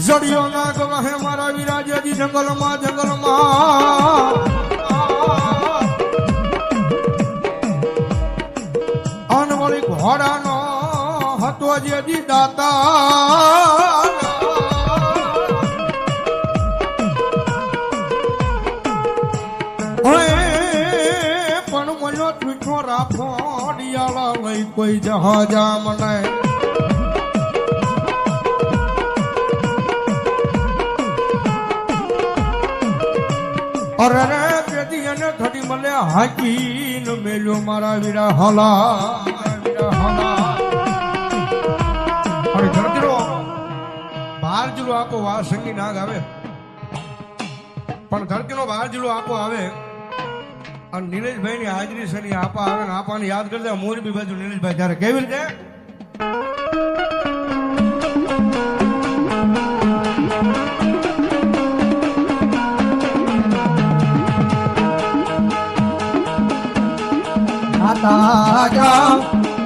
જડિયો ના ગવાહે મારા વિરાજેજી જંગલમાં જંગલમાં અનવળી ઘોડાનો હતો જેજી દાતા પણ મને મીઠો રાખો ડિયાળા લઈ કોઈ જહાજા મને અરે રે પેટી અને થડી મને હાકીન મેલ્યો મારા વીરા હલા અને ધરતીનો બહાર જિલ્લો આપો વા સંગી નાગ આવે પણ ધરતીનો બહાર જિલ્લો આપો આવે અને નીલેશભાઈ ની હાજરી છે ની આપા આવે ને આપાને યાદ કરતા મોરબી બાજુ નીલેશભાઈ ત્યારે કેવી રીતે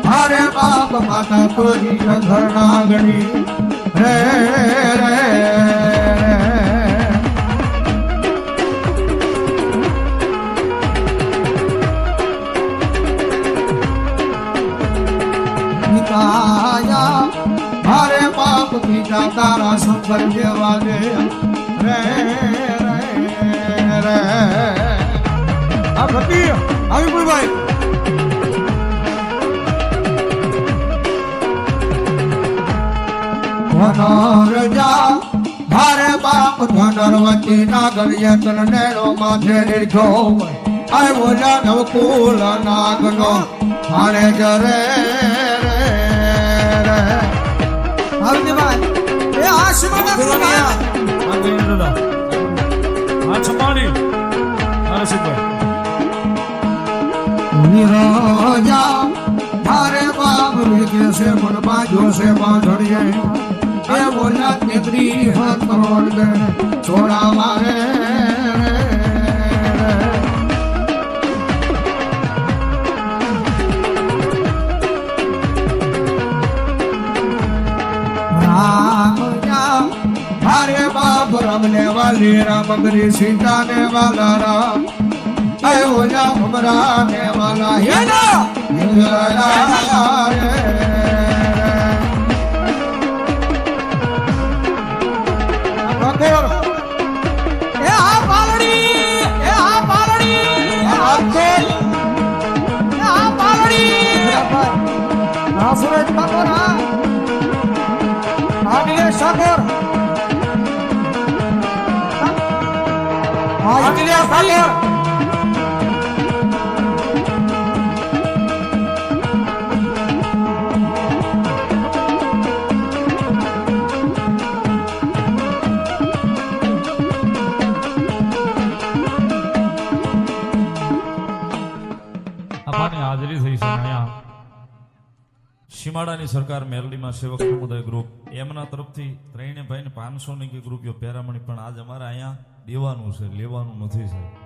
हरे बाप माता तोरी घर नागणी रे रे निकाया हरे बाप पिता तारा शंकर देवा दे रे रे रे अब भती આવી કોઈ ભાઈ ધનરજા ભારે બાપ ધનરવતી નાગર યતન નેણો માથે નિર્જો આવ્યો જાનવ કુલ નાગનો ભારે જરે રે હરદેવાય એ આશીર્વાદ સુનાયા આંગળી દાદા આ છમાડી નરસિંહભાઈ નિરોજા ભારે બાપ વિકે સે મન બાજો સે બાંધડીએ એ બોલા કેતરી હાથ કરોડ દે છોડા મારે રામ રામ ભારે બાપ રમને વાલી રામ ગરી સીતા ને વાલા રામ એ બોલા હમરા ને વાલા હે ના સુરજ ઠાકોર સાગર સાગર હાજરી થઈ છે અહીંયા સીમાડાની સરકાર મેરડીમાં સેવક સમુદાય ગ્રુપ એમના તરફથી ત્રણે ભાઈને 500 ની રૂપિયો પેરામણી પણ આજ અમારે અહીંયા દેવાનું છે લેવાનું નથી સાહેબ